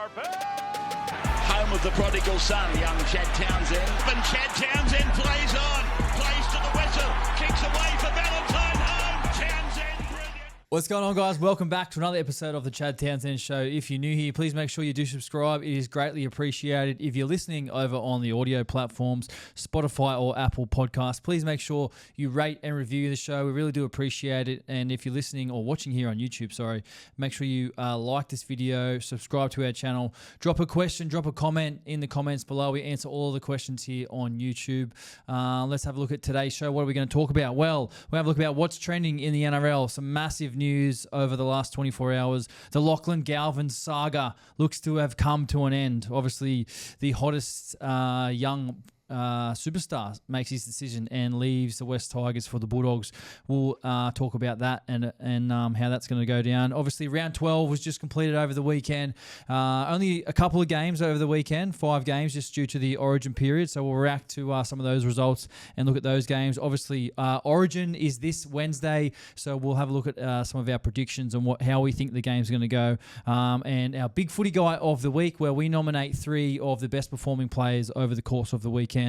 Home of the prodigal son, young Chad Townsend. And Chad Townsend plays on, plays to the whistle, kicks away for Valentine home. Townsend, brilliant. What's going on, guys? Welcome back to another episode of the Chad Townsend Show. If you're new here, please make sure you do subscribe. It is greatly appreciated. If you're listening over on the audio platforms, Spotify or Apple Podcasts, please make sure you rate and review the show. We really do appreciate it. And if you're listening or watching here on YouTube, make sure you like this video, subscribe to our channel, drop a question, drop a comment in the comments below. We answer all the questions here on YouTube. Let's have a look at today's show. What are we going to talk about? Well, we'll have a look about what's trending in the NRL. Some massive news over the last 24 hours. The Galvin saga looks to have come to an end. Obviously, the hottest young superstar makes his decision and leaves the West Tigers for the Bulldogs. We'll talk about that and how that's going to go down. Obviously, round 12 was just completed over the weekend. Only a couple of games over the weekend, 5 games just due to the Origin period. So we'll react to some of those results and look at those games. Obviously, Origin is this Wednesday, so we'll have a look at some of our predictions and how we think the game's going to go. And our big footy guy of the week, where we nominate 3 of the best performing players over the course of the weekend.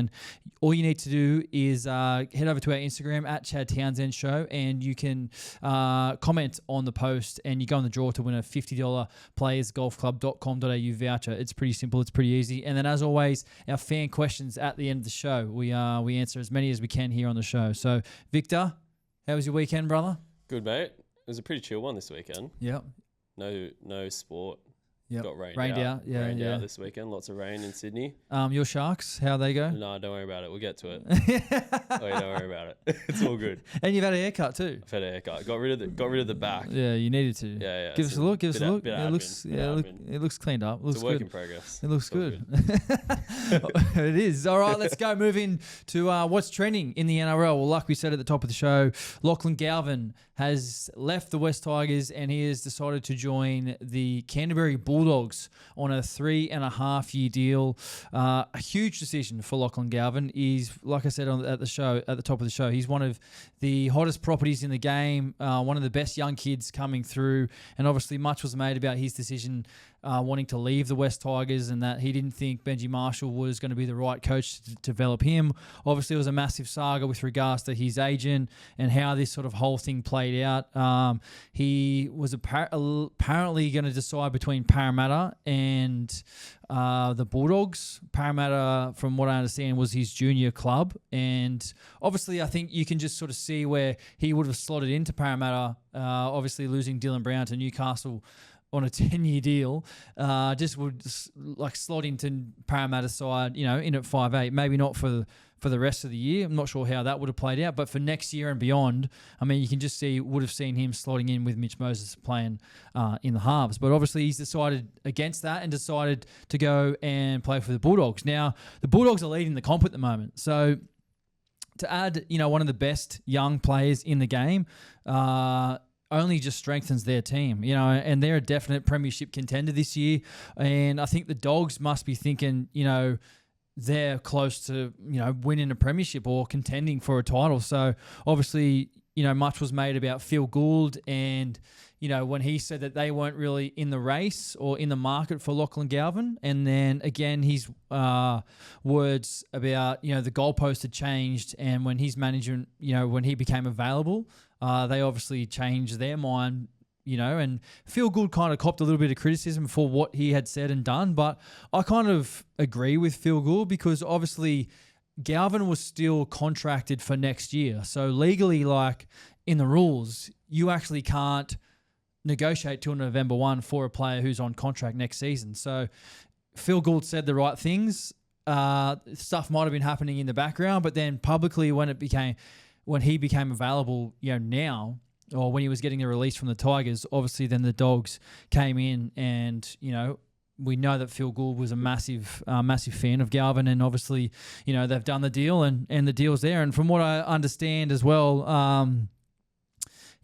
All you need to do is head over to our Instagram at Chad Townsend Show, and you can comment on the post, and you go in the draw to win a $50 playersgolfclub.com.au voucher. It's pretty simple. It's pretty easy. And then, as always, our fan questions at the end of the show. We answer as many as we can here on the show. So, Victor, how was your weekend, brother? Good, mate. It was a pretty chill one this weekend. Yep. No sport. Yep. Got rained out. Rained out this weekend. Lots of rain in Sydney. Your Sharks, how they go? No, don't worry about it. We'll get to it. Don't worry about it. It's all good. And you've had a haircut too. I've had a haircut. Got rid of the back. Yeah, you needed to. Yeah. Give us a look. It It looks cleaned up. It looks it's a work good. in progress. It looks good. It is. All right, let's go. Move in to what's trending in the NRL. Well, like we said at the top of the show, Galvin has left the West Tigers and he has decided to join the Canterbury Bulldogs on a 3.5-year deal. A huge decision for Galvin. He's, like I said at the top of the show, he's one of the hottest properties in the game, one of the best young kids coming through, and obviously much was made about his decision wanting to leave the West Tigers and that he didn't think Benji Marshall was going to be the right coach to develop him. Obviously, it was a massive saga with regards to his agent and how this sort of whole thing played out. He was apparently going to decide between Parramatta and the Bulldogs. Parramatta, from what I understand, was his junior club. And obviously, I think you can just sort of see where he would have slotted into Parramatta, obviously losing Dylan Brown to Newcastle on a 10-year deal, just would like slot into Parramatta side, in at 5'8", maybe not for the rest of the year. I'm not sure how that would have played out, but for next year and beyond, I mean, you can just would have seen him slotting in with Mitch Moses playing in the halves. But obviously he's decided against that and decided to go and play for the Bulldogs. Now, the Bulldogs are leading the comp at the moment. So to add, one of the best young players in the game, only just strengthens their team, and they're a definite premiership contender this year. And I think the Dogs must be thinking, they're close to, winning a premiership or contending for a title. So obviously, much was made about Phil Gould and, when he said that they weren't really in the race or in the market for Galvin. And then again, his words about, the goalpost had changed. And when his management, when he became available, they obviously changed their mind, and Phil Gould kind of copped a little bit of criticism for what he had said and done. But I kind of agree with Phil Gould because obviously Galvin was still contracted for next year. So legally, like in the rules, you actually can't negotiate till November 1 for a player who's on contract next season. So Phil Gould said the right things. Stuff might have been happening in the background, but then publicly when he became available, now, or when he was getting the release from the Tigers, obviously then the Dogs came in and, we know that Phil Gould was a massive fan of Galvin, and obviously, they've done the deal and the deal's there. And from what I understand as well,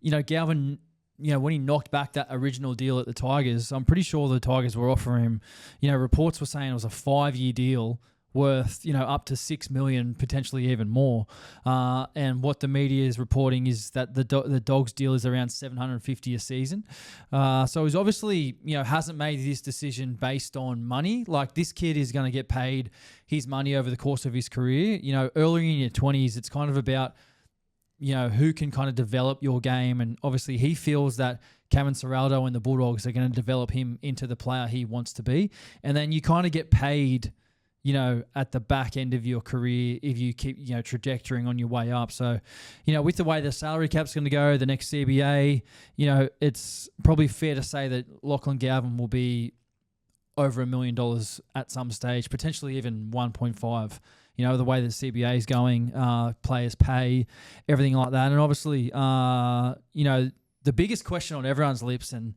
Galvin, when he knocked back that original deal at the Tigers, I'm pretty sure the Tigers were offering him, reports were saying it was a 5-year deal worth, up to 6 million, potentially even more. And what the media is reporting is that the Dogs deal is around 750 a season. So he's obviously, hasn't made this decision based on money. Like, this kid is going to get paid his money over the course of his career. Earlier in your 20s, it's kind of about, who can kind of develop your game. And obviously he feels that Cameron Ciraldo and the Bulldogs are going to develop him into the player he wants to be. And then you kind of get paid, at the back end of your career if you keep, trajectorying on your way up. So, with the way the salary cap's going to go, the next CBA, it's probably fair to say that Lachlan Galvin will be over $1 million at some stage, potentially even 1.5. The way the CBA is going, players pay, everything like that. And obviously, the biggest question on everyone's lips, and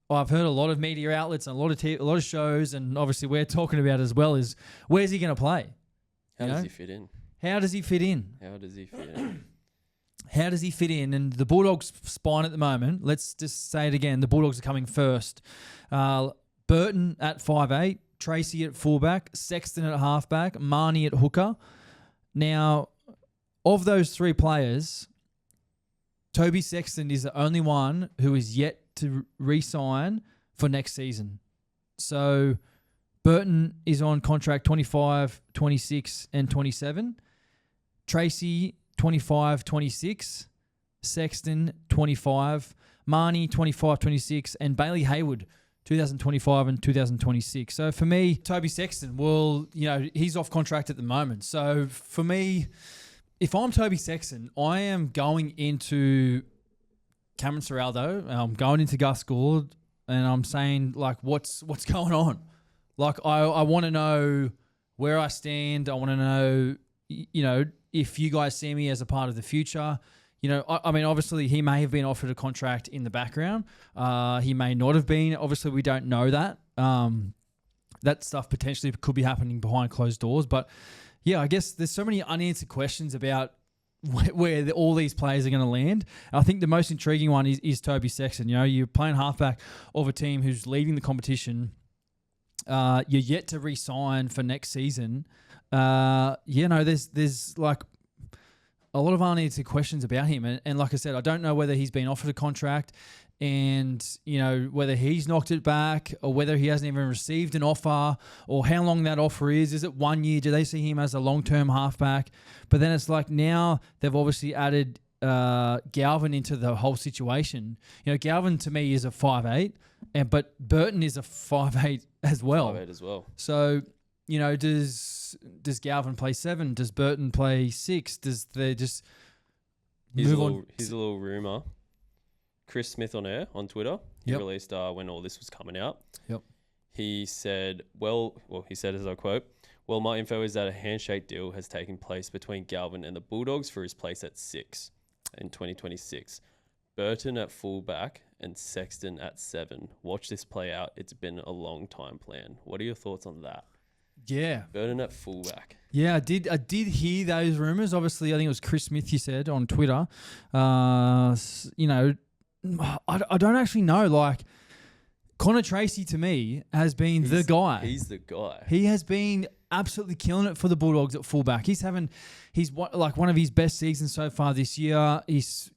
I've heard a lot of media outlets and a lot of shows, and obviously we're talking about as well, is where's he going to play? How does he fit in? How does he fit in? How does he fit in? How does he fit in? And the Bulldogs' spine at the moment, let's just say it again, the Bulldogs are coming first. Burton at 5'8", Tracy at fullback, Sexton at halfback, Marnie at hooker. Now, of those three players, Toby Sexton is the only one who is yet to re-sign for next season. So Burton is on contract 25, 26 and 27. Tracy 25, 26. Sexton 25. Marnie 25, 26. And Bailey Hayward 2025 and 2026. So for me, Toby Sexton, he's off contract at the moment. So for me, if I'm Toby Sexton, I am going into Cameron Ciraldo, I'm going into Gus Gould, and I'm saying, like, what's going on? Like, I want to know where I stand. I want to know, if you guys see me as a part of the future. I mean, obviously he may have been offered a contract in the background. He may not have been. Obviously, we don't know that. That stuff potentially could be happening behind closed doors. But yeah, I guess there's so many unanswered questions about where all these players are going to land. I think the most intriguing one is Toby Sexton. You're playing halfback of a team who's leading the competition. You're yet to re-sign for next season. There's like a lot of unanswered questions about him. And like I said, I don't know whether he's been offered a contract and, whether he's knocked it back or whether he hasn't even received an offer or how long that offer is. Is it 1 year? Do they see him as a long-term halfback? But then it's like now they've obviously added Galvin into the whole situation. Galvin to me is a 5'8", but Burton is a 5'8" as well. 5'8" as well. So, does Galvin play 7? Does Burton play 6? Does they just move on? Here's a little rumour. Chris Smith on air on Twitter. He released when all this was coming out. Yep. He said, he said as I quote, my info is that a handshake deal has taken place between Galvin and the Bulldogs for his place at 6 in 2026. Burton at fullback and Sexton at 7. Watch this play out. It's been a long time plan. What are your thoughts on that? Yeah. Burton at fullback. Yeah, I did hear those rumours. Obviously, I think it was Chris Smith, you said, on Twitter. I don't actually know. Like, Connor Tracy, to me, has been the guy. He's the guy. He has been absolutely killing it for the Bulldogs at fullback. He's one of his best seasons so far this year. He's,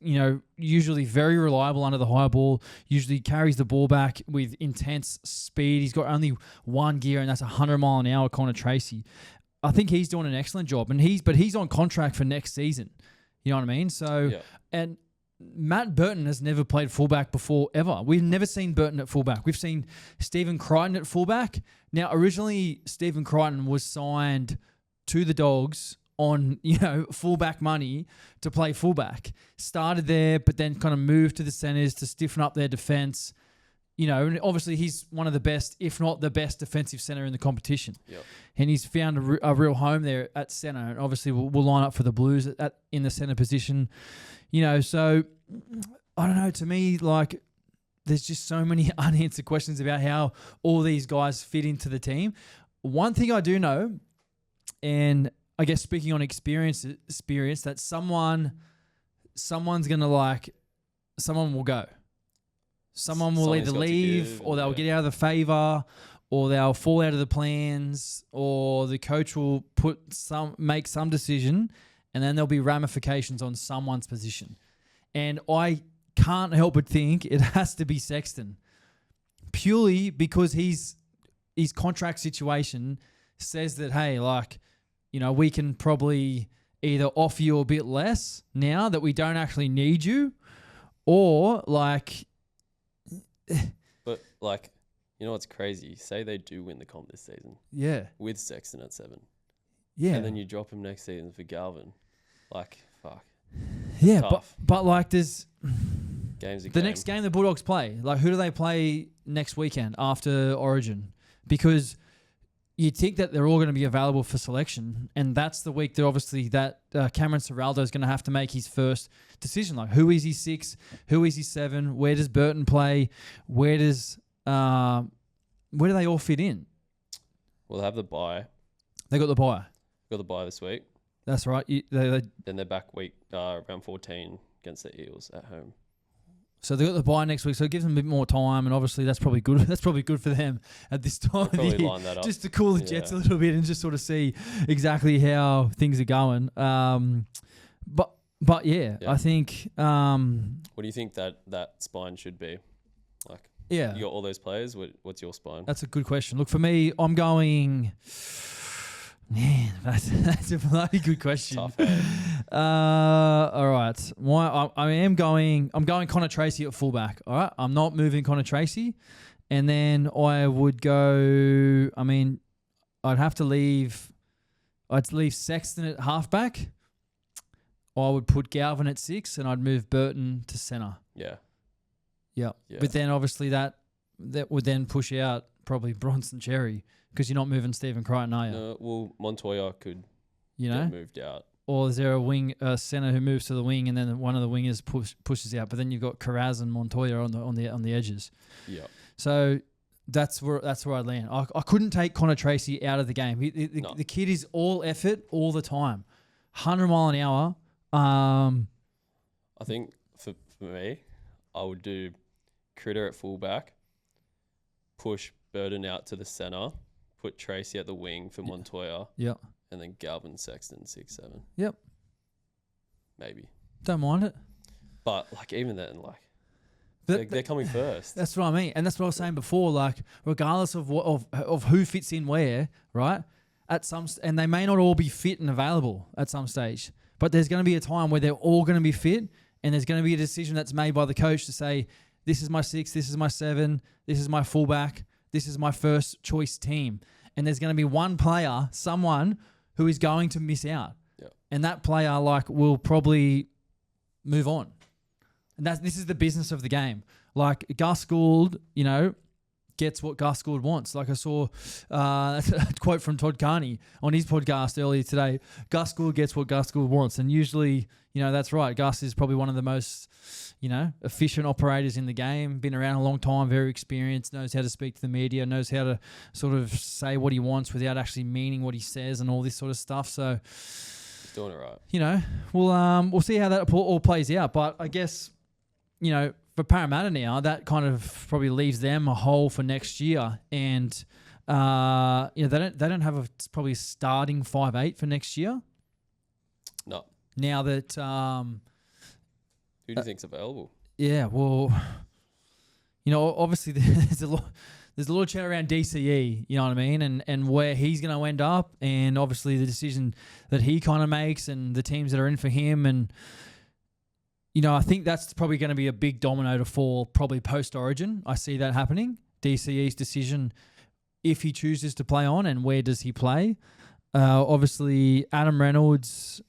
usually very reliable under the high ball, usually carries the ball back with intense speed. He's got only one gear, and that's 100 mile an hour, Connor Tracy. I think he's doing an excellent job, and he's on contract for next season. You know what I mean? So, and Matt Burton has never played fullback before, ever. We've never seen Burton at fullback. We've seen Stephen Crichton at fullback. Now, originally, Stephen Crichton was signed to the Dogs on, fullback money to play fullback. Started there, but then kind of moved to the centres to stiffen up their defence. And obviously he's one of the best, if not the best, defensive centre in the competition. Yep. And he's found a real home there at centre. And obviously we'll line up for the Blues in the centre position. So I don't know. To me, like, there's just so many unanswered questions about how all these guys fit into the team. One thing I do know, and I guess speaking on experience that someone's going to someone will go. Someone will either leave or they'll get out of the favour or they'll fall out of the plans, or the coach will make some decision, and then there'll be ramifications on someone's position. And I can't help but think it has to be Sexton, purely because his contract situation says that, hey, like, you know, we can probably either offer you a bit less now that we don't actually need you, or like... But like, you know what's crazy? Say they do win the comp this season. Yeah. With Sexton at 7. Yeah. And then you drop him next season for Galvin. Like, fuck. Yeah, tough. but like there's... Game's a the game. next game the Bulldogs play, like who do they play next weekend after Origin? Because you'd think that they're all going to be available for selection, and that's the week that obviously that Cameron Ciraldo is going to have to make his first decision. Like, who is he 6? Who is he 7? Where does Burton play? Where do they all fit in? We'll have the bye. They got the bye. Got the bye this week. That's right. Then they're back round 14 against the Eels at home. So they got the bye next week, so it gives them a bit more time, and obviously that's probably good. That's probably good for them at this time of the year, line that up. just to cool the jets a little bit and just sort of see exactly how things are going. But yeah, I think. What do you think that spine should be? Like, yeah, you got all those players. What's your spine? That's a good question. Look, for me, I'm going. Man, that's a bloody good question. Tough, eh? All right. I'm going Connor Tracy at fullback. All right. I'm not moving Connor Tracy. And then I would go, I mean, I'd leave Sexton at halfback. I would put Galvin at 6, and I'd move Burton to centre. Yeah. Yeah. But then obviously that would then push out probably Bronson Cherry, because you're not moving Stephen Crichton, are you? No, well, Montoya could get moved out. Or is there a centre who moves to the wing, and then one of the wingers pushes out? But then you've got Carraz and Montoya on the edges. Yeah. So that's where I'd land. I couldn't take Connor Tracy out of the game. The kid is all effort all the time, 100 mile an hour. I think for me, I would do Critter at fullback, push Burton out to the centre, put Tracy at the wing for Montoya. Yeah. And then Galvin, Sexton, 6-7. Yep. Maybe. Don't mind it. But like even then, like they're coming first. That's what I mean, and that's what I was saying before. Like, regardless of who fits in where, right? And they may not all be fit and available at some stage, but there's going to be a time where they're all going to be fit, and there's going to be a decision that's made by the coach to say, this is my 6, this is my 7, this is my fullback, this is my first choice team. And there's going to be one player, someone who is going to miss out. Yep. And that player will probably move on. And this is the business of the game. Like, Gus Gould, gets what Gus Gould wants. Like, I saw a quote from Todd Carney on his podcast earlier today. Gus Gould gets what Gus Gould wants. And usually, that's right. Gus is probably one of the most, efficient operators in the game. Been around a long time, very experienced, knows how to speak to the media, knows how to sort of say what he wants without actually meaning what he says and all this sort of stuff. So, he's doing it right. We'll see how that all plays out. But I guess, for Parramatta now, that kind of probably leaves them a hole for next year. And, they don't have probably a starting 5'8" for next year. No. Now that... who do you think's available? Yeah, well, obviously there's a lot of chat around DCE, you know what I mean, and where he's going to end up, and obviously the decision that he kind of makes and the teams that are in for him, and I think that's probably going to be a big domino to fall probably post-Origin. I see that happening. DCE's decision, if he chooses to play on, and where does he play? Obviously, Adam Reynolds,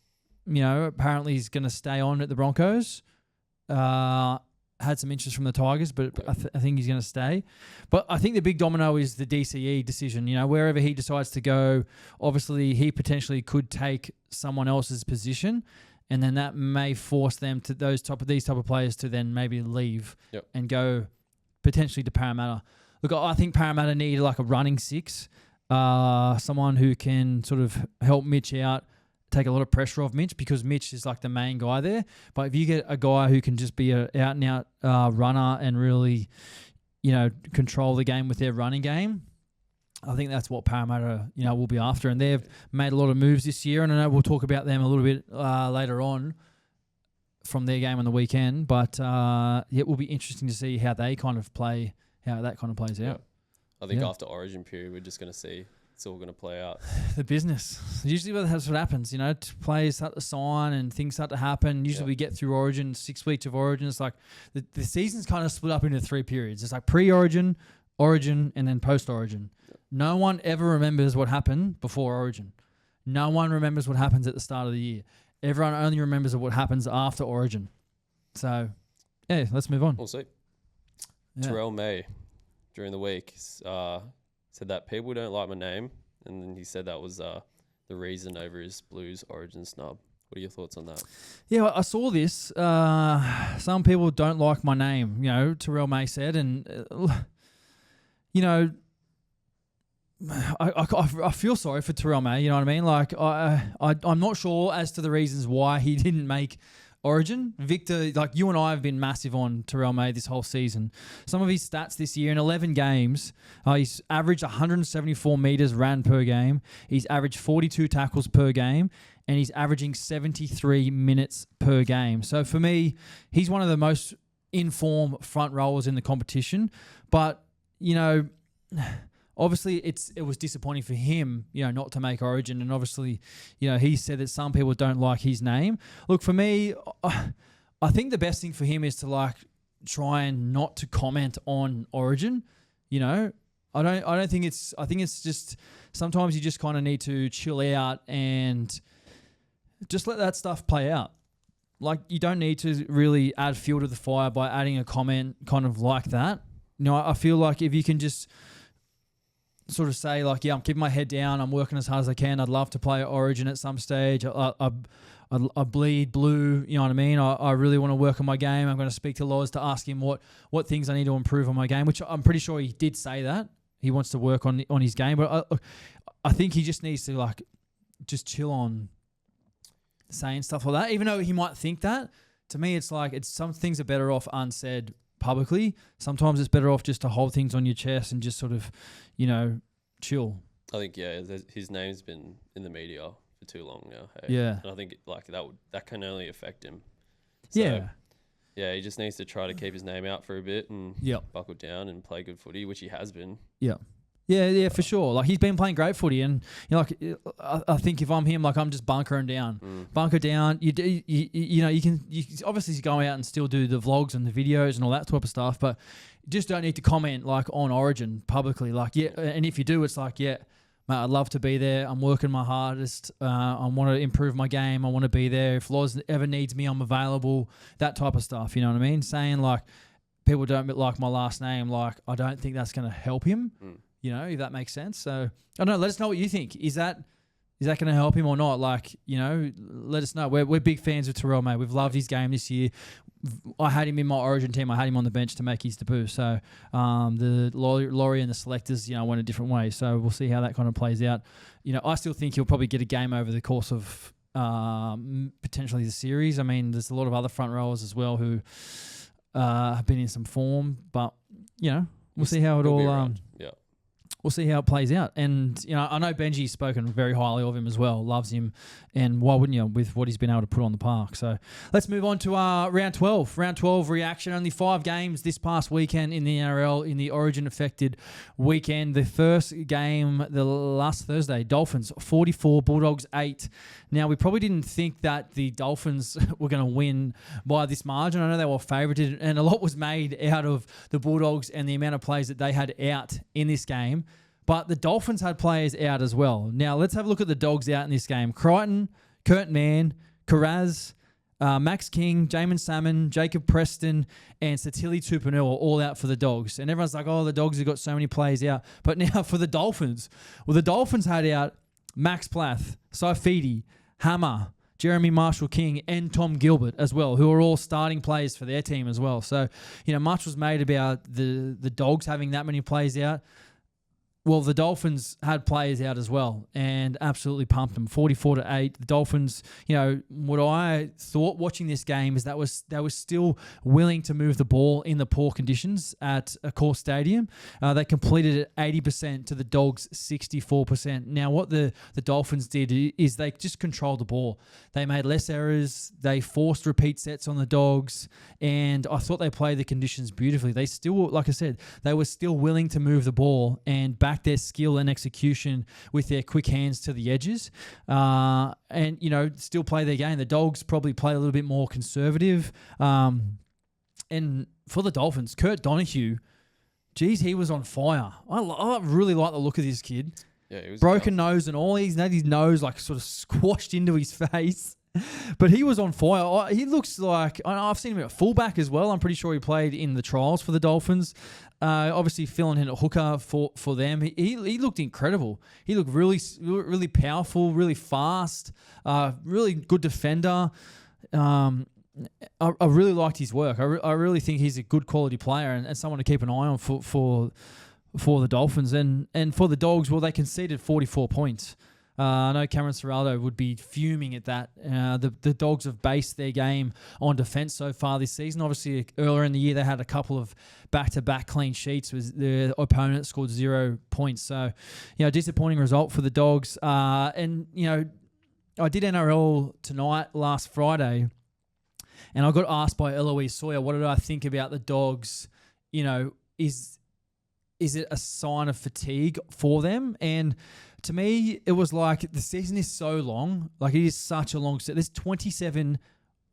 apparently he's going to stay on at the Broncos. Had some interest from the Tigers, but I think he's going to stay. But I think the big domino is the DCE decision. Wherever he decides to go, obviously he potentially could take someone else's position, and then that may force them to these type of players to then maybe leave and go potentially to Parramatta. Look, I think Parramatta need like a running 6, someone who can sort of help Mitch out, take a lot of pressure off Mitch, because Mitch is like the main guy there. But if you get a guy who can just be an out-and-out runner and really, control the game with their running game, I think that's what Parramatta, will be after. And they've made a lot of moves this year. And I know we'll talk about them a little bit later on from their game on the weekend. But it will be interesting to see how they kind of play, how that kind of plays out. I think after Origin period, we're just going to see it's all going to play out. The business. Usually that's what happens, players start to sign and things start to happen. Usually we get through Origin, 6 weeks of Origin. It's like the season's kind of split up into 3 periods. It's like pre-Origin, Origin, and then post-Origin. No one ever remembers what happened before Origin. No one remembers what happens at the start of the year. Everyone only remembers what happens after Origin. So, let's move on. We'll see. Yeah. Terrell May, during the week, said that people don't like my name, and then he said that was the reason over his Blues Origin snub. What are your thoughts on that? Yeah, I saw this. Some people don't like my name, Terrell May said, and, I feel sorry for Terrell May, you know what I mean? Like, I'm not sure as to the reasons why he didn't make Origin. Victor, like you and I have been massive on Terrell May this whole season. Some of his stats this year in 11 games, he's averaged 174 metres ran per game. He's averaged 42 tackles per game, and he's averaging 73 minutes per game. So for me, he's one of the most in-form front rowers in the competition. But, obviously, it was disappointing for him, not to make Origin. And obviously, he said that some people don't like his name. Look, for me, I think the best thing for him is to try and not to comment on Origin. I think it's just sometimes you just kind of need to chill out and just let that stuff play out. Like, you don't need to really add fuel to the fire by adding a comment kind of like that. I feel like if you can just sort of say I'm keeping my head down, I'm working as hard as I can, I'd love to play Origin at some stage, I bleed blue, you know what I mean, I really want to work on my game, I'm going to speak to Loz to ask him what things I need to improve on my game, which I'm pretty sure he did say that, he wants to work on his game, but I think he just needs to just chill on saying stuff like that, even though he might think that. To me, it's some things are better off unsaid publicly. Sometimes it's better off just to hold things on your chest and just sort of, chill. I think, his name's been in the media for too long now. Hey? Yeah. And I think that can only affect him. So, yeah. He just needs to try to keep his name out for a bit and buckle down and play good footy, which he has been. Yeah. Yeah, for sure. He's been playing great footy, and I think if I'm him, I'm just bunkering down, bunker down. You can obviously go out and still do the vlogs and the videos and all that type of stuff, but you just don't need to comment on Origin publicly. And if you do, it's mate, I'd love to be there. I'm working my hardest. I want to improve my game. I want to be there. If Loz ever needs me, I'm available. That type of stuff. You know what I mean? Saying people don't like my last name. I don't think that's going to help him. If that makes sense. So, I don't know. Let us know what you think. Is that going to help him or not? Let us know. We're big fans of Terrell May. We've loved his game this year. I had him in my Origin team. I had him on the bench to make his debut. So, the Laurie and the selectors, went a different way. So, we'll see how that kind of plays out. I still think he'll probably get a game over the course of potentially the series. I mean, there's a lot of other front rowers as well who have been in some form. But, we'll see how it all... We'll see how it plays out. And, I know Benji's spoken very highly of him as well, loves him. And why wouldn't you, with what he's been able to put on the park? So let's move on to round 12. Round 12 reaction. Only 5 games this past weekend in the NRL in the Origin-affected weekend. The first game, the last Thursday, Dolphins 44, Bulldogs 8. Now, we probably didn't think that the Dolphins were going to win by this margin. I know they were favoured, and a lot was made out of the Bulldogs and the amount of plays that they had out in this game. But the Dolphins had players out as well. Now, let's have a look at the Dogs out in this game. Crichton, Kurt Mann, Karaz, Max King, Jamin Salmon, Jacob Preston, and Satili Tupanua are all out for the Dogs. And everyone's like, the Dogs have got so many players out. But now for the Dolphins, the Dolphins had out Max Plath, Saifidi, Hammer, Jeremy Marshall-King, and Tom Gilbert as well, who are all starting players for their team as well. So, much was made about the Dogs having that many players out. Well, the Dolphins had players out as well and absolutely pumped them, 44-8. The Dolphins, what I thought watching this game is that they were still willing to move the ball in the poor conditions at a core stadium. They completed it 80% to the Dogs' 64%. Now, what the Dolphins did is they just controlled the ball. They made less errors. They forced repeat sets on the Dogs, and I thought they played the conditions beautifully. They still, like I said, they were still willing to move the ball and back their skill and execution with their quick hands to the edges, and still play their game. The Dogs probably played a little bit more conservative, and for the Dolphins, Kurt Donahue, geez, he was on fire. I really like the look of this kid. Yeah, he was broken nose and all. He's had his nose like sort of squashed into his face. But he was on fire. He looks like, I've seen him at fullback as well. I'm pretty sure he played in the trials for the Dolphins. Obviously filling in a hooker for them. He looked incredible. He looked really, really powerful, really fast, really good defender. I really liked his work. I really think he's a good quality player and someone to keep an eye on for the Dolphins. And for the Dogs, well, they conceded 44 points. I know Cameron Ciraldo would be fuming at that. The Dogs have based their game on defence so far this season. Obviously, earlier in the year, they had a couple of back-to-back clean sheets with their opponent scored 0 points. So, disappointing result for the Dogs. I did NRL tonight last Friday, and I got asked by Eloise Sawyer, what did I think about the Dogs? Is it a sign of fatigue for them? And to me, it was like the season is so long. Like, it is such a long season. There's 27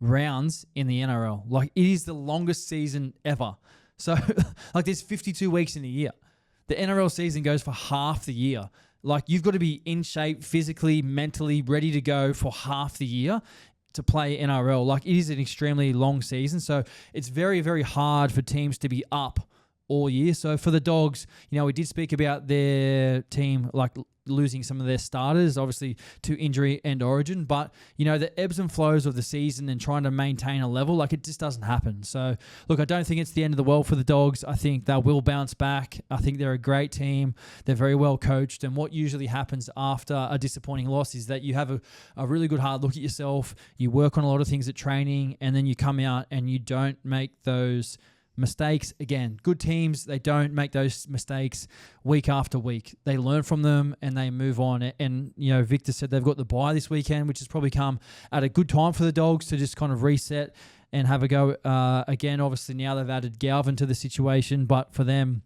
rounds in the NRL. Like, it is the longest season ever. So, like, there's 52 weeks in a year. The NRL season goes for half the year. Like, you've got to be in shape physically, mentally, ready to go for half the year to play NRL. Like, it is an extremely long season. So, it's very, very hard for teams to be up all year. So, for the Dogs, we did speak about their team, like, losing some of their starters, obviously, to injury and origin. But, the ebbs and flows of the season and trying to maintain a level, like, it just doesn't happen. So, look, I don't think it's the end of the world for the Dogs. I think they will bounce back. I think they're a great team. They're very well coached. And what usually happens after a disappointing loss is that you have a really good hard look at yourself. You work on a lot of things at training, and then you come out and you don't make those mistakes again. Good teams, they don't make those mistakes week after week. They learn from them and they move on. And, Victor said they've got the bye this weekend, which has probably come at a good time for the Dogs to just kind of reset and have a go again. Obviously, now they've added Galvin to the situation, but for them,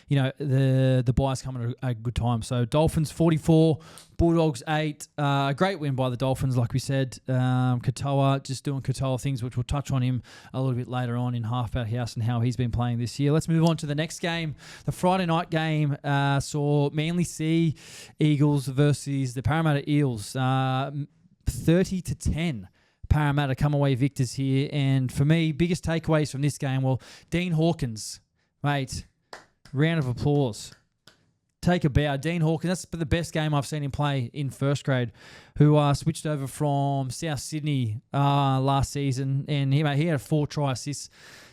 the bye's coming at a good time. So Dolphins 44, Bulldogs 8. Great win by the Dolphins, like we said. Katoa just doing Katoa things, which we'll touch on him a little bit later on in Halfback House and how he's been playing this year. Let's move on to the next game. The Friday night game saw Manly Sea Eagles versus the Parramatta Eels. 30-10. Parramatta come away victors here. And for me, biggest takeaways from this game, well, Dean Hawkins, mate. Round of applause. Take a bow. Dean Hawkins, that's the best game I've seen him play in first grade, who switched over from South Sydney last season, and he had 4 try assists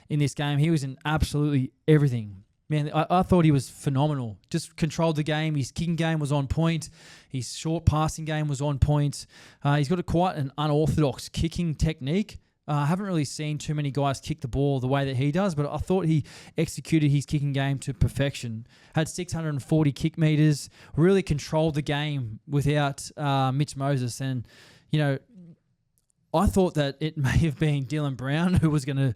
in this game. He was in absolutely everything. Man, I thought he was phenomenal. Just controlled the game. His kicking game was on point. His short passing game was on point. He's got quite an unorthodox kicking technique. I haven't really seen too many guys kick the ball the way that he does, but I thought he executed his kicking game to perfection. Had 640 kick meters, really controlled the game without Mitch Moses. And, I thought that it may have been Dylan Brown who was going to,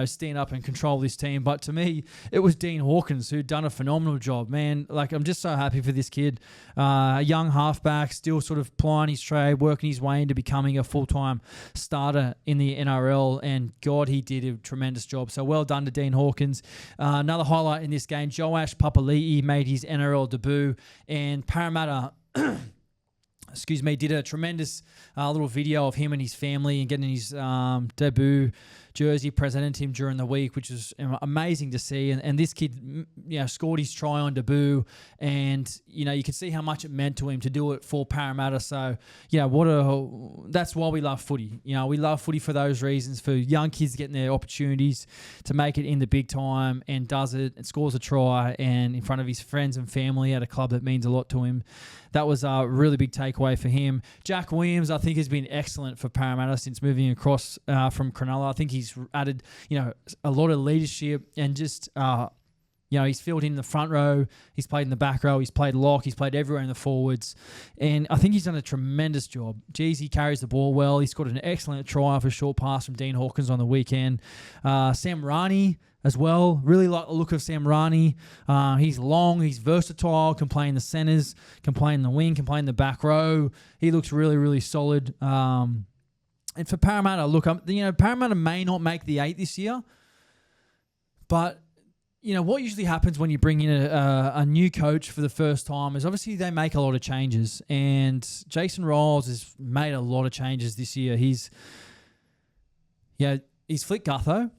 stand up and control this team. But to me, it was Dean Hawkins who'd done a phenomenal job. Man, like, I'm just so happy for this kid. A young halfback, still sort of plying his trade, working his way into becoming a full-time starter in the NRL. And, God, he did a tremendous job. So well done to Dean Hawkins. Another highlight in this game, Joash Papali'i made his NRL debut. And Parramatta... did a tremendous little video of him and his family and getting his debut jersey presented him during the week, which was amazing to see. And this kid, scored his try on debut, and you could see how much it meant to him to do it for Parramatta. So that's why we love footy. We love footy for those reasons, for young kids getting their opportunities to make it in the big time, and does it and scores a try and in front of his friends and family at a club that means a lot to him. That was a really big takeaway for him. Jack Williams, I think, has been excellent for Parramatta since moving across from Cronulla. I think he's added, a lot of leadership and just, he's filled in the front row. He's played in the back row. He's played lock. He's played everywhere in the forwards. And I think he's done a tremendous job. Geez, he carries the ball well. He's got an excellent try off a short pass from Dean Hawkins on the weekend. Sam Rani as well. Really like the look of Sam Rani. He's long, he's versatile, can play in the centres, can play in the wing, can play in the back row. He looks really, really solid. And for Parramatta, look, Parramatta may not make the 8 this year, but what usually happens when you bring in a new coach for the first time is obviously they make a lot of changes. And Jason Riles has made a lot of changes this year. He's flicked Gutho.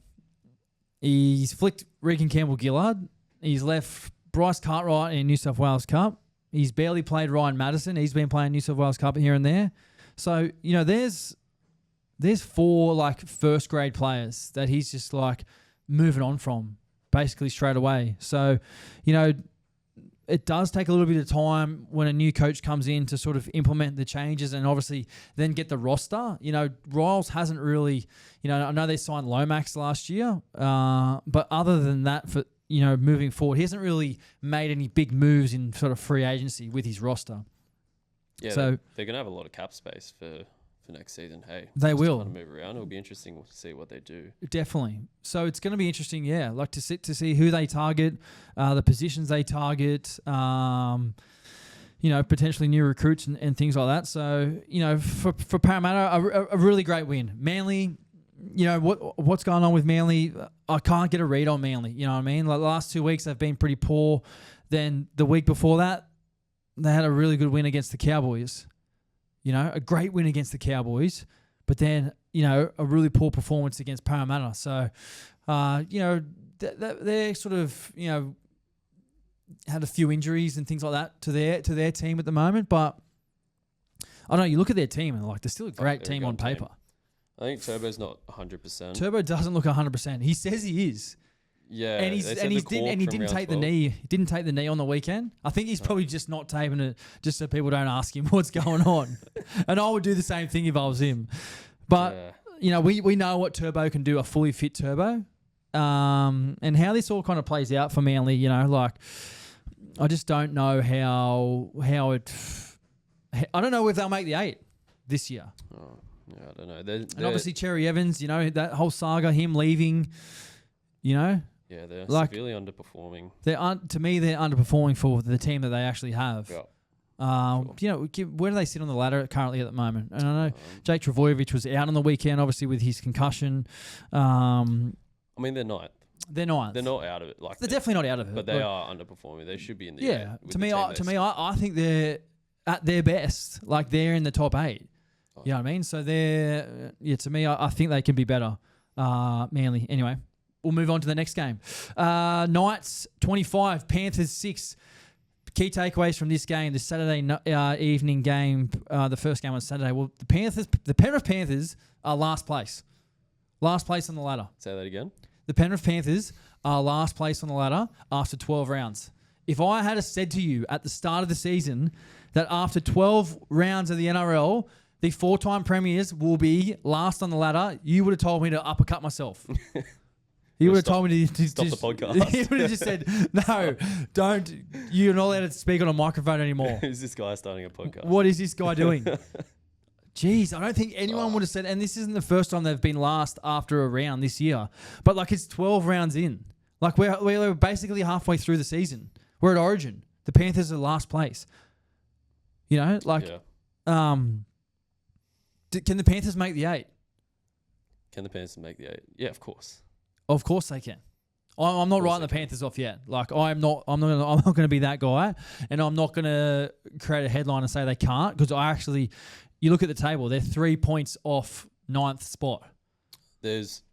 He's flicked Regan Campbell-Gillard. He's left Bryce Cartwright in New South Wales Cup. He's barely played Ryan Madison. He's been playing New South Wales Cup here and there. So, there's 4 first grade players that he's just moving on from basically straight away. So, it does take a little bit of time when a new coach comes in to sort of implement the changes and obviously then get the roster. Riles hasn't really, I know they signed Lomax last year, but other than that, for moving forward, he hasn't really made any big moves in sort of free agency with his roster. Yeah, so they're going to have a lot of cap space for next season. Hey, they will trying to move around. It'll be interesting to see what they do. Definitely. So it's going to be interesting, to see who they target, the positions they target, potentially new recruits and things like that. So for Parramatta, a really great win. Manly, what's going on with Manly? I can't get a read on Manly. You know what I mean? The last 2 weeks they've been pretty poor. Then the week before that, they had a really good win against the Cowboys. A great win against the Cowboys, but then, a really poor performance against Parramatta. So, they're sort of, had a few injuries and things like that to their team at the moment. But I don't know, you look at their team and they're still a great team on paper. I think Turbo's not 100%. Turbo doesn't look 100%. He says he is. Yeah, and he didn't take the knee. He didn't take the knee on the weekend. I think he's probably just not taping it just so people don't ask him what's going on. And I would do the same thing if I was him. But we know what Turbo can do, a fully fit Turbo, and how this all kind of plays out for Manly. I just don't know how it. I don't know if they'll make the 8 this year. Oh, yeah, I don't know. And obviously Cherry Evans, that whole saga, him leaving, Yeah, they're severely underperforming. They're underperforming for the team that they actually have. Yeah. Where do they sit on the ladder currently at the moment? And I know Jake Travojevic was out on the weekend, obviously with his concussion. I mean, they're not. They're not. They're not out of it. They're definitely not out of it. But they are underperforming. They should be in the 8. Yeah. To me, I think they're at their best. They're in the top 8. Oh. You know what I mean? So to me, I think they can be better. Manly. Anyway. We'll move on to the next game. Knights 25, Panthers 6. Key takeaways from this game, the Saturday evening game, the first game on Saturday. Well, the Penrith Panthers are last place. Last place on the ladder. Say that again. The Penrith Panthers are last place on the ladder after 12 rounds. If I had said to you at the start of the season that after 12 rounds of the NRL, the 4-time premiers will be last on the ladder, you would have told me to uppercut myself. He would have told me to stop the podcast. He would have just said, no, don't. You're not allowed to speak on a microphone anymore. Who's this guy starting a podcast? What is this guy doing? Jeez, I don't think anyone would have said, and this isn't the first time they've been last after a round this year, but it's 12 rounds in. We're basically halfway through the season. We're at Origin. The Panthers are last place. Can the Panthers make the 8? Can the Panthers make the 8? Yeah, of course. Of course they can. I'm not writing the Panthers off yet. I'm not going to be that guy, and I'm not going to create a headline and say they can't, because you look at the table, they're 3 points off 9th spot. There's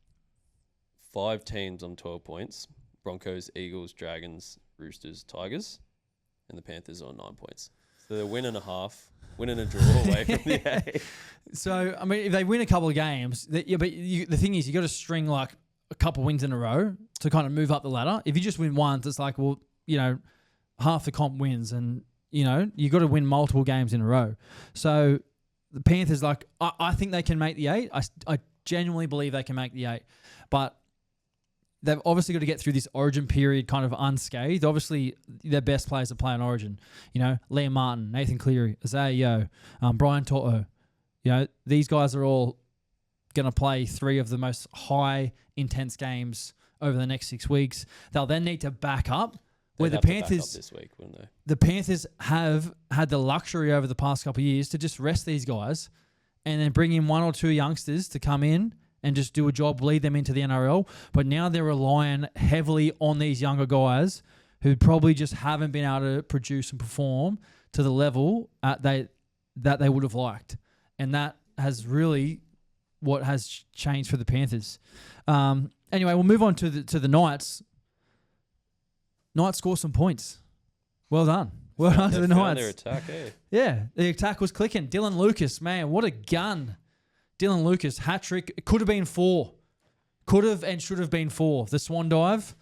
5 teams on 12 points. Broncos, Eagles, Dragons, Roosters, Tigers. And the Panthers are on 9 points. So they're win and a half, win and a draw away from the A. So, I mean, if they win a couple of games, but the thing is, you got to string like a couple wins in a row to kind of move up the ladder. If you just win once, it's like, well, half the comp wins, and you got to win multiple games in a row. So the Panthers, like, I think they can make the 8. I genuinely believe they can make the 8, but they've obviously got to get through this Origin period kind of unscathed. Obviously, their best players to play on Origin. Liam Martin, Nathan Cleary, Isaiya, Brian To'o. These guys are all going to play 3 of the most high, intense games over the next 6 weeks. They'll then need to back up. Where the Panthers this week, wouldn't they? The Panthers have had the luxury over the past couple of years to just rest these guys and then bring in 1 or 2 youngsters to come in and just do a job, lead them into the NRL. But now they're relying heavily on these younger guys who probably just haven't been able to produce and perform to the level that they would have liked. And that has really what has changed for the Panthers. Anyway, we'll move on to the Knights. Knights score some points. Well done. Well done to the Knights. Their attack, eh? Yeah, the attack was clicking. Dylan Lucas, man, what a gun. Dylan Lucas, hat-trick. It could have been 4. Could have and should have been 4. The swan dive.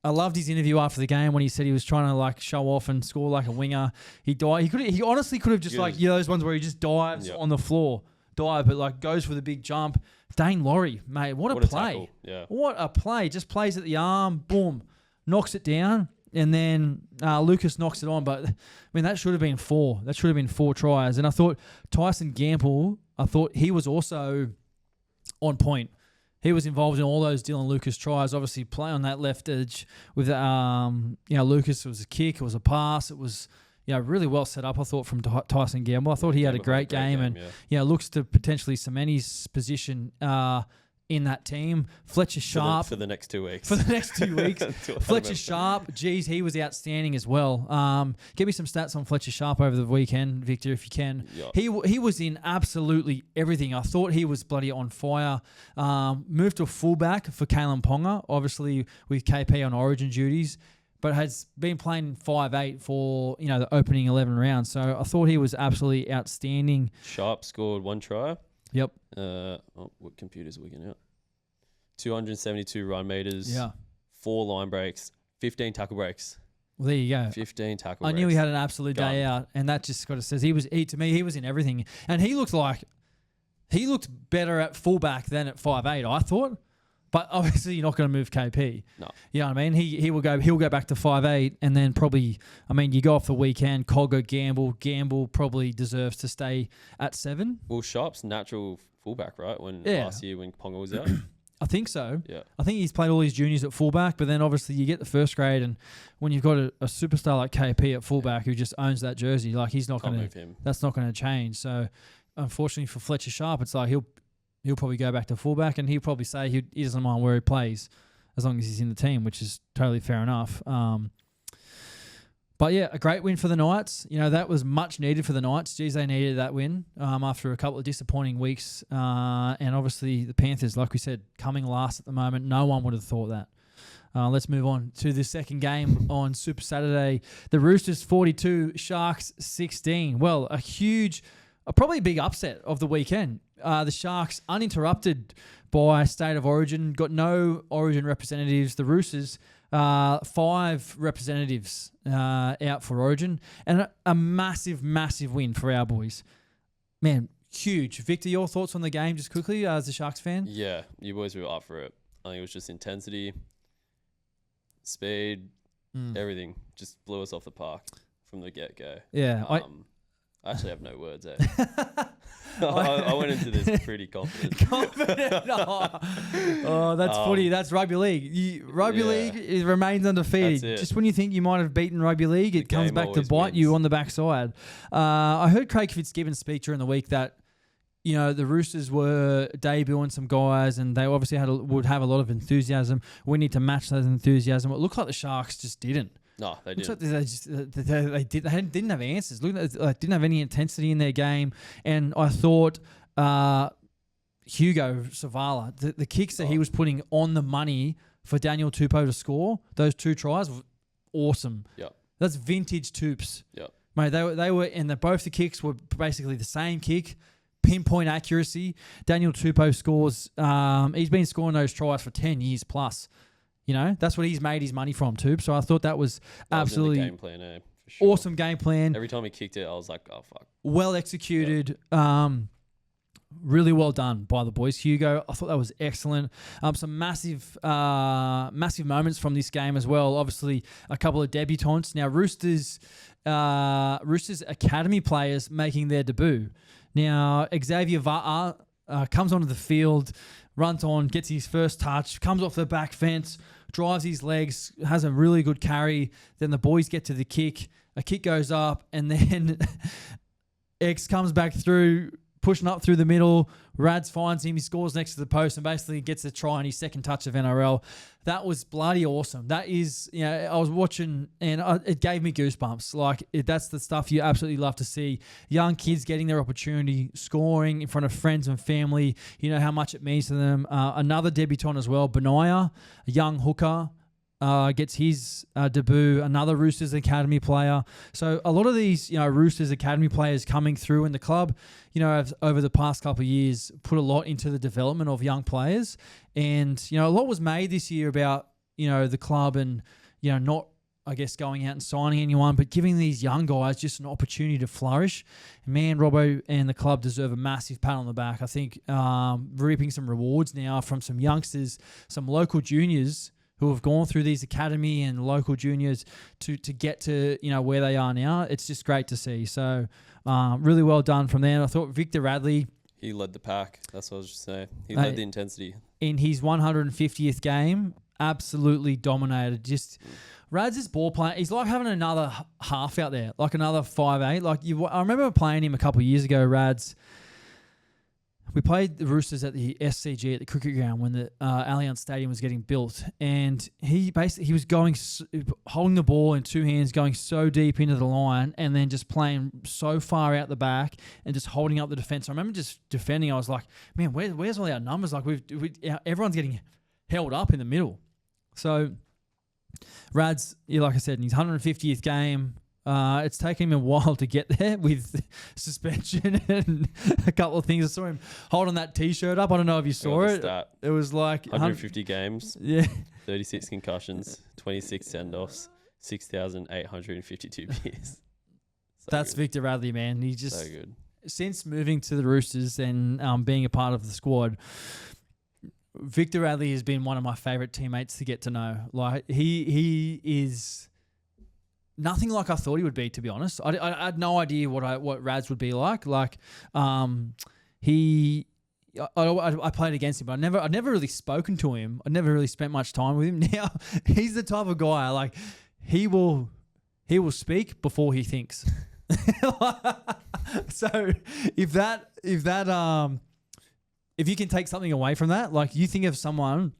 I loved his interview after the game when he said he was trying to like show off and score like a winger. He died. He honestly could have just those ones where he just dives on the floor. But like goes for the big jump. Dane Laurie, mate, what a play. Tackle. Yeah. What a play. Just plays at the arm, boom, knocks it down. And then Lucas knocks it on. But, I mean, that should have been 4. That should have been 4 tries. And I thought Tyson Gamble, he was also on point. He was involved in all those Dylan Lucas tries. Obviously, play on that left edge with, Lucas. It was a kick. It was a pass. It was, really well set up, I thought, from Tyson Gamble. I thought he had a great game and, looks to potentially cement his position in that team. Fletcher Sharp. For the next 2 weeks. Fletcher Sharp, geez, he was outstanding as well. Give me some stats on Fletcher Sharp over the weekend, Victor, if you can. Yep. He was in absolutely everything. I thought he was bloody on fire. Moved to fullback for Kalen Ponga, obviously with KP on Origin duties, but has been playing 5'8" for the opening 11 rounds. So I thought he was absolutely outstanding. Sharp scored 1 try. Yep. What computers are we getting out? 272 run meters. Yeah. 4 line breaks. 15 tackle breaks. Well, there you go. 15 tackle I breaks. knew he had an absolute day out, and that just kind of says to me he was in everything, and he looked better at fullback than at 5'8", I thought. But obviously, you're not going to move KP. No. You know what I mean? He'll go back to 5'8", and then probably, you go off the weekend, Cogger, Gamble probably deserves to stay at 7. Well, Sharp's natural fullback, right? Last year when Ponga was out. I think so. Yeah. I think he's played all his juniors at fullback, but then obviously you get the first grade, and when you've got a superstar like KP at fullback who just owns that jersey, like he's not going to move him. That's not going to change. So, unfortunately for Fletcher Sharp, it's like he'll probably go back to fullback, and he'll probably say he doesn't mind where he plays as long as he's in the team, which is totally fair enough. But yeah, a great win for the Knights. That was much needed for the Knights. Geez, they needed that win after a couple of disappointing weeks. And obviously the Panthers, like we said, coming last at the moment. No one would have thought that. Let's move on to the second game on Super Saturday. The Roosters 42, Sharks 16. Well, probably a big upset of the weekend. The Sharks uninterrupted by State of Origin, got no Origin representatives. The Roosters, 5 representatives out for Origin, and a massive, massive win for our boys. Man, huge. Victor, your thoughts on the game just quickly as a Sharks fan? Yeah, you boys were up for it. I think it was just intensity, speed, everything. Just blew us off the park from the get-go. Yeah. I actually have no words, eh? I went into this pretty confident. Oh, that's footy. That's rugby league. Rugby league remains undefeated. Just when you think you might have beaten rugby league, it comes back to bite you on the backside. I heard Craig Fitzgibbon speak during the week that the Roosters were debuting some guys, and they obviously would have a lot of enthusiasm. We need to match that enthusiasm. It looked like the Sharks just didn't. No, they didn't. They didn't have answers. They didn't have any intensity in their game, and I thought Hugo Savala, the kicks that he was putting on the money for Daniel Tupou to score, those 2 tries were awesome. Yep. That's vintage Tupes. Yep. Mate, they were, and both the kicks were basically the same kick, pinpoint accuracy. Daniel Tupou scores, he's been scoring those tries for 10 years plus. You know, that's what he's made his money from, Tupe. So I thought that was absolutely game plan, for sure. Awesome game plan. Every time he kicked it, I was like, oh, fuck. Well executed. Really well done by the boys. Hugo, I thought that was excellent. Some massive moments from this game as well. Obviously, a couple of debutants. Now, Roosters academy players making their debut. Now, Xavier Va'a comes onto the field, runs on, gets his first touch, comes off the back fence, drives his legs, has a really good carry. Then the boys get to the kick. A kick goes up, and then X comes back through, pushing up through the middle. Rads finds him. He scores next to the post and basically gets a try on his second touch of NRL. That was bloody awesome. That is, you know, I was watching and it gave me goosebumps. Like, that's the stuff you absolutely love to see. Young kids getting their opportunity, scoring in front of friends and family. You know how much it means to them. Another debutant as well, Benaya, a young hooker. Gets his debut, another Roosters Academy player. So a lot of these, you know, Roosters Academy players coming through in the club, you know, have, over the past couple of years, put a lot into the development of young players. And, you know, a lot was made this year about, you know, the club and, you know, not, I guess, going out and signing anyone, but giving these young guys just an opportunity to flourish. Man, Robbo and the club deserve a massive pat on the back. I think reaping some rewards now from some youngsters, some local juniors who have gone through these academy and local juniors to get to, you know, where they are now. It's just great to see. So really well done from there. I thought Victor Radley, he led the pack. That's what I was just saying. He led the intensity. In his 150th game, absolutely dominated. Just Rads is ball playing. He's like having another half out there, like another 5'8". Like I remember playing him a couple of years ago, Rads. We played the Roosters at the SCG at the cricket ground when the Allianz Stadium was getting built, and he was going holding the ball in 2 hands, going so deep into the line, and then just playing so far out the back and just holding up the defense. I remember just defending. I was like, man, where's all our numbers? Like everyone's getting held up in the middle. So Rads, like I said, in his 150th game. It's taken him a while to get there with suspension and a couple of things. I saw him holding that T-shirt up. I don't know if you saw it. It was like 150 games, yeah, 36 concussions, 26 send-offs, 6,852 beers. That's good. Victor Radley, man. He just so good. Since moving to the Roosters and being a part of the squad, Victor Radley has been one of my favourite teammates to get to know. Like he is nothing like I thought he would be, to be honest. I had no idea what Rads would be like. Like, I played against him, but I'd never really spoken to him. I'd never really spent much time with him. Now, he's the type of guy, like, he will speak before he thinks. So if you can take something away from that, like you think of someone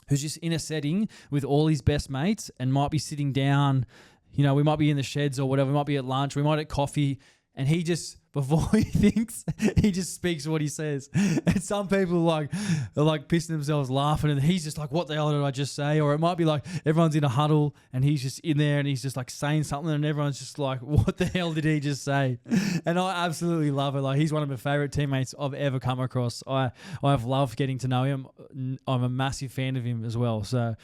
who's just in a setting with all his best mates and might be sitting down. You know, we might be in the sheds or whatever. We might be at lunch. We might at coffee. And he just, before he thinks, he just speaks what he says. And some people are pissing themselves laughing. And he's just like, what the hell did I just say? Or it might be like everyone's in a huddle and he's just in there and he's just like saying something. And everyone's just like, what the hell did he just say? And I absolutely love it. Like, he's one of my favorite teammates I've ever come across. I've loved getting to know him. I'm a massive fan of him as well. So,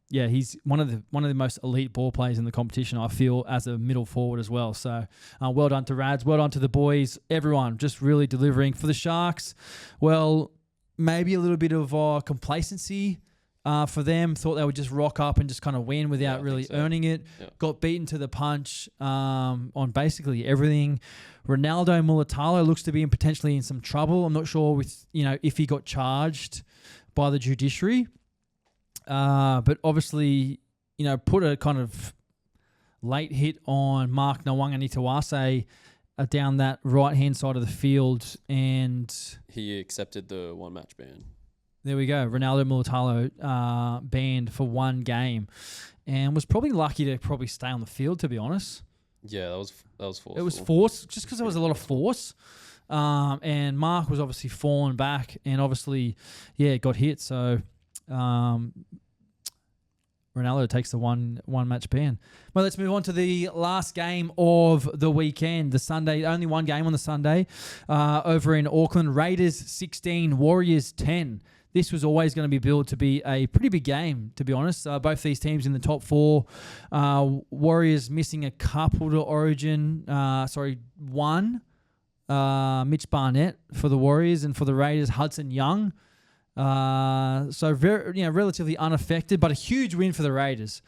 yeah, he's one of the most elite ball players in the competition, I feel, as a middle forward as well. So, well done to Rads, well done to the boys, everyone, just really delivering. For the Sharks, well, maybe a little bit of complacency for them. Thought they would just rock up and just kind of win without really earning it. Yeah. Got beaten to the punch on basically everything. Ronaldo Mulatalo looks to be potentially in some trouble. I'm not sure if he got charged by the judiciary. But obviously, put a kind of late hit on Mark Nawanga down that right-hand side of the field, and he accepted the one-match ban. There we go. Ronaldo Mulatalo banned for 1 game, and was probably lucky to stay on the field, to be honest. Yeah, that was forceful. It was forced, just because there was a lot of force. And Mark was obviously falling back and obviously, got hit. So Ronaldo takes the one match ban. Well, let's move on to the last game of the weekend, the Sunday. Only one game on the Sunday over in Auckland. Raiders 16, Warriors 10. This was always going to be billed to be a pretty big game, to be honest. Both these teams in the top four. Warriors missing a couple to Origin. One. Mitch Barnett for the Warriors, and for the Raiders, Hudson Young. So very, relatively unaffected, but a huge win for the Raiders.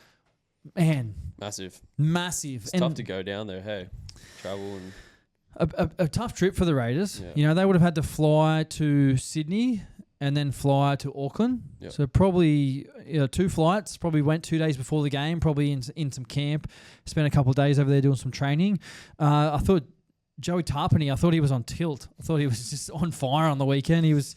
Man, Massive. It's tough to go down there. Hey, travel and a tough trip for the Raiders. Yeah. They would have had to fly to Sydney and then fly to Auckland. Yep. So probably 2 flights. Probably went 2 days before the game. Probably in some camp. Spent a couple of days over there doing some training. I thought Joey Tarpany, I thought he was on tilt. I thought he was just on fire on the weekend. He was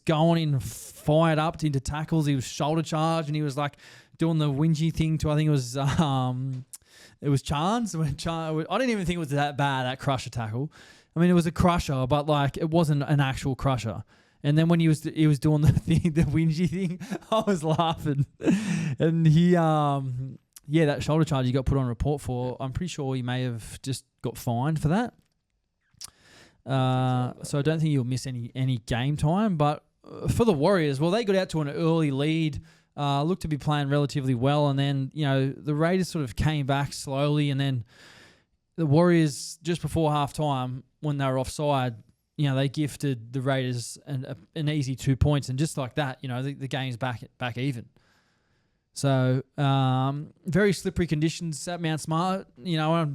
going in fired up into tackles. He was shoulder charged, and he was like doing the whingy thing to, I think it was Chance. I didn't even think it was that bad, that crusher tackle. I mean, it was a crusher, but like it wasn't an actual crusher. And then when he was doing the thing, the whingy thing, I was laughing. And he that shoulder charge he got put on report for, I'm pretty sure he may have just got fined for that. So I don't think he'll miss any game time. But for the Warriors, well, they got out to an early lead, looked to be playing relatively well, and then the Raiders sort of came back slowly, and then the Warriors just before halftime, when they were offside, they gifted the Raiders an easy 2 points, and just like that, the game's back even. So very slippery conditions at Mount Smart. I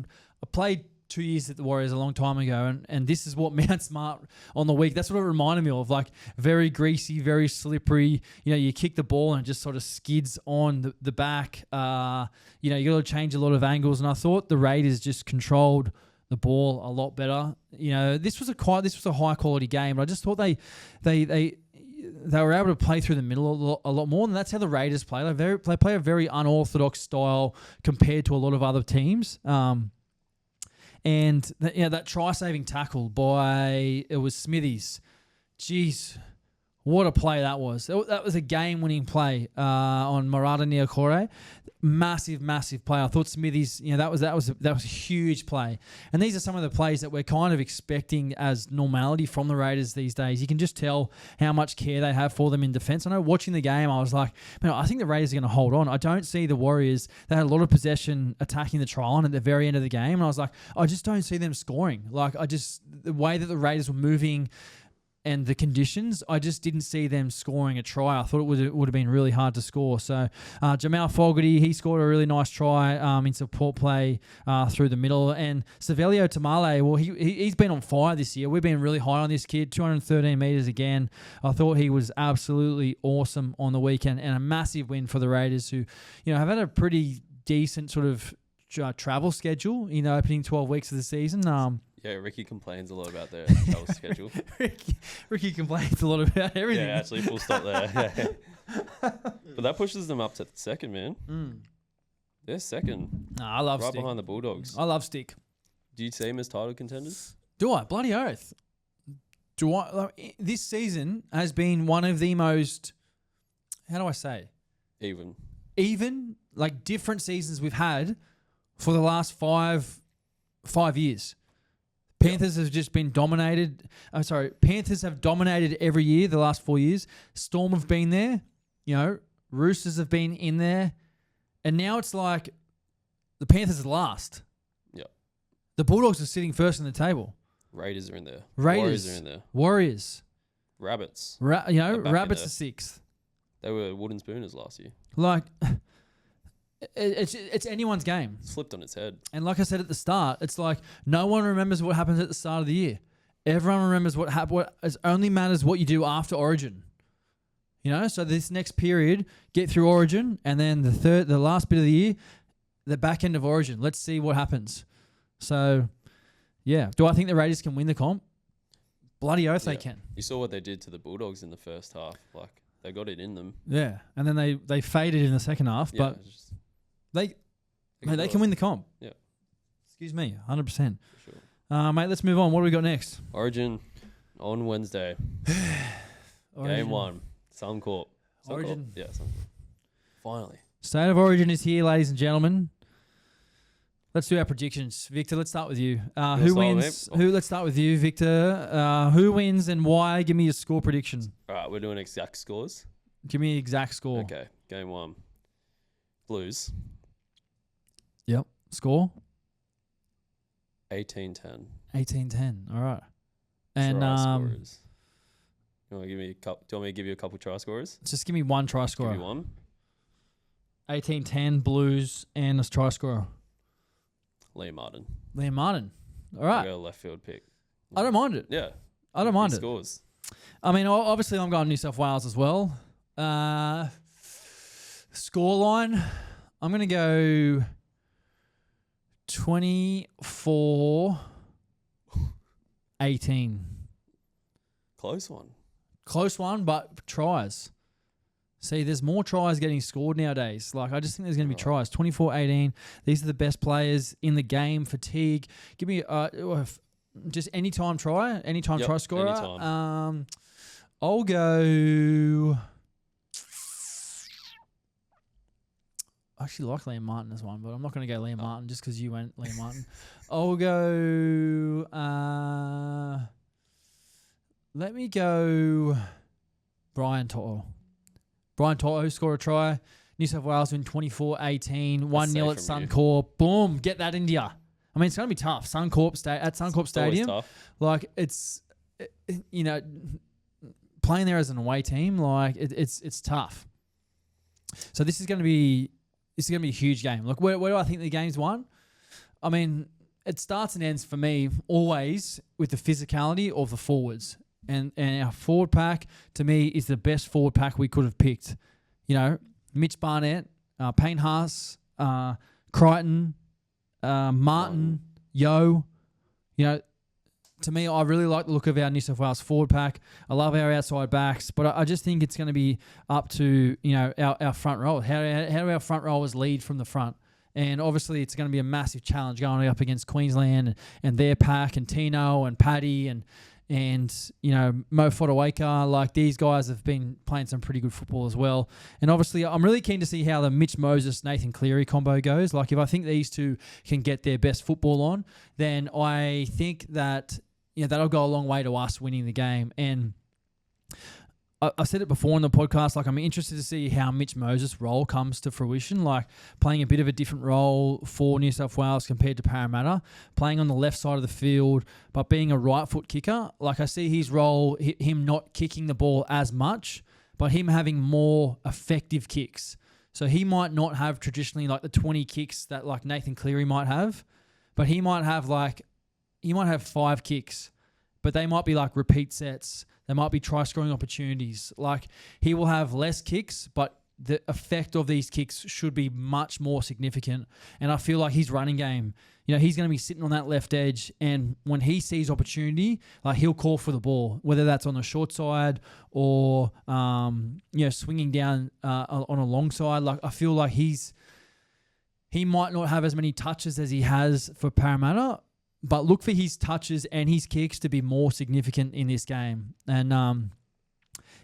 played 2 years at the Warriors a long time ago, and this is what Mount Smart on the week, that's what it reminded me of, like very greasy, very slippery. You kick the ball and it just sort of skids on the back. You got to change a lot of angles, and I thought the Raiders just controlled the ball a lot better. This was a high quality game, but I just thought they were able to play through the middle a lot more, and that's how the Raiders play. They play a very unorthodox style compared to a lot of other teams. And that try-saving tackle by, it was Smithies. Jeez, what a play that was. That was a game-winning play on Marata Niokore. Massive, massive play. I thought Smithies, that was a huge play. And these are some of the plays that we're kind of expecting as normality from the Raiders these days. You can just tell how much care they have for them in defense. I know watching the game, I was like, man, I think the Raiders are going to hold on. I don't see the Warriors. They had a lot of possession attacking the try line at the very end of the game. And I was like, I just don't see them scoring. The way that the Raiders were moving and the conditions, I just didn't see them scoring a try. I thought it would have been really hard to score. So Jamal Fogarty, he scored a really nice try in support play through the middle. And Savelio Tamale, well, he's been on fire this year. We've been really high on this kid, 213 metres again. I thought he was absolutely awesome on the weekend, and a massive win for the Raiders, who have had a pretty decent sort of travel schedule in the opening 12 weeks of the season. Yeah, Ricky complains a lot about their travel schedule. Ricky complains a lot about everything. Yeah, actually, full stop there. But that pushes them up to second, man. They're second. I love right Stick. behind the Bulldogs. I love Stick. Do you see them as title contenders? Do I? Bloody oath. Do I? This season has been one of the most, how do I say? Even, like different seasons we've had for the last five years. Panthers have just been dominated. Panthers have dominated every year the last 4 years. Storm have been there. Roosters have been in there. And now it's like the Panthers are last. Yep. The Bulldogs are sitting first in the table. Raiders are in there. Warriors are in there. Warriors. Rabbits. Rabbits are sixth. They were wooden spooners last year. Like, it's anyone's game. Flipped on its head. And like I said at the start, it's like no one remembers what happens at the start of the year. Everyone remembers what happened. It only matters what you do after Origin. So this next period, get through Origin, and then the last bit of the year, the back end of Origin. Let's see what happens. So, yeah. Do I think the Raiders can win the comp? Bloody oath they can. You saw what they did to the Bulldogs in the first half. Like, they got it in them. Yeah. And then they faded in the second half, but they can win the comp. Yeah. Excuse me, 100%. For sure. Mate, let's move on. What do we got next? Origin on Wednesday. Game 1. Suncorp. Origin. Yeah, Suncorp. Finally. State of Origin is here, ladies and gentlemen. Let's do our predictions. Victor, let's start with you. Who wins? Let's start with you, Victor. Who wins and why? Give me your score prediction. All right, we're doing exact scores. Give me the exact score. Okay, game 1. Blues. Yep. Score? 18-10. 18-10. All right. And Try scorers. You want to give me do you want me to give you a couple try scorers? Just give me one try scorer. Give you one. 18-10 Blues and a try scorer. Liam Martin. Liam Martin. All right. I'll go left field pick. I don't mind it. Yeah. I don't mind it. Scores. I mean, obviously, I'm going New South Wales as well. Scoreline, I'm going to go 24-18. Close one. Close one, but tries. See, there's more tries getting scored nowadays. Like, I just think there's going to be tries. 24-18. These are the best players in the game. Fatigue. Give me just anytime try. Anytime try scorer. Anytime. I'll go... I actually like Liam Martin as one, but I'm not going to go Liam Martin just because you went Liam Martin. I'll go... let me go Brian Toto. Brian Toto score a try. New South Wales win 24-18. 1-0 at Suncorp. Boom. Get that into ya. I mean, it's going to be tough. At Suncorp Stadium. Tough. Like, it's, playing there as an away team, like, it's tough. So this is going to be a huge game. Like, where do I think the game's won? I mean, it starts and ends for me always with the physicality of the forwards. And our forward pack, to me, is the best forward pack we could have picked. You know, Mitch Barnett, Payne Haas, Crichton, Martin, Yo. You know, to me, I really like the look of our New South Wales forward pack. I love our outside backs, but I just think it's going to be up to, you know, our front row. How do our front rowers lead from the front? And obviously, it's going to be a massive challenge going up against Queensland and their pack and Tino and Paddy and you know, Mo Fotuaika. Like, these guys have been playing some pretty good football as well. And obviously, I'm really keen to see how the Mitch Moses, Nathan Cleary combo goes. Like, if I think these two can get their best football on, then I think that, you know, that'll go a long way to us winning the game. And I've said it before in the podcast, like, I'm interested to see how Mitch Moses' role comes to fruition, like playing a bit of a different role for New South Wales compared to Parramatta, playing on the left side of the field, but being a right foot kicker. Like, I see his role, him not kicking the ball as much, but him having more effective kicks. So he might not have traditionally like the 20 kicks that like Nathan Cleary might have, but he might have 5 kicks, but they might be like repeat sets. There might be try-scoring opportunities. Like, he will have less kicks, but the effect of these kicks should be much more significant. And I feel like his running game, you know, he's going to be sitting on that left edge, and when he sees opportunity, like, he'll call for the ball, whether that's on the short side or, you know, swinging down on a long side. Like, I feel like he might not have as many touches as he has for Parramatta, but look for his touches and his kicks to be more significant in this game. And,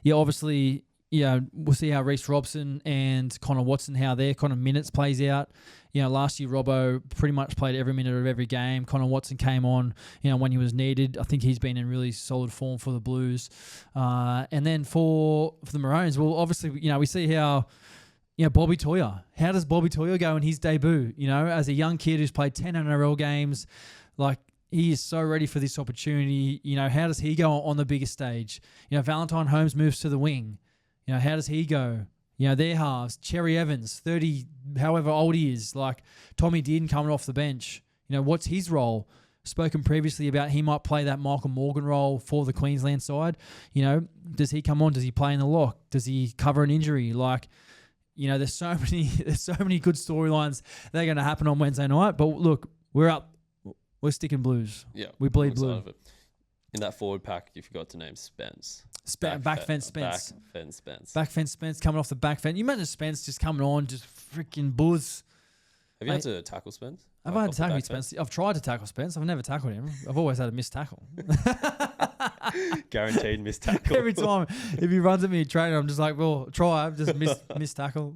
yeah, obviously, you know, we'll see how Reece Robson and Connor Watson, how their kind of minutes plays out. You know, last year, Robbo pretty much played every minute of every game. Connor Watson came on, you know, when he was needed. I think he's been in really solid form for the Blues. And then for the Maroons, well, obviously, you know, we see how, you know, Bobby Toya. How does Bobby Toya go in his debut? You know, as a young kid who's played 10 NRL games, like, he is so ready for this opportunity. You know, how does he go on the biggest stage? You know, Valentine Holmes moves to the wing. You know, how does he go? You know, their halves. Cherry Evans, 30, however old he is. Like, Tommy Dearden coming off the bench. You know, what's his role? Spoken previously about he might play that Michael Morgan role for the Queensland side. You know, does he come on? Does he play in the lock? Does he cover an injury? Like, you know, there's so many good storylines that are going to happen on Wednesday night. But look, we're up. We're sticking Blues. Yeah. We bleed blue. In that forward pack, you forgot to name Spence. Back fence Spence. Back fence Spence coming off the back fence. You imagine Spence just coming on, just freaking buzz. Have you had to tackle Spence? Have I had to tackle Spence? I've tried to tackle Spence. I've never tackled him. I've always had a missed tackle. Guaranteed missed tackle. Every time, if he runs at me in training, I'm just like, well, try. I've just missed tackle.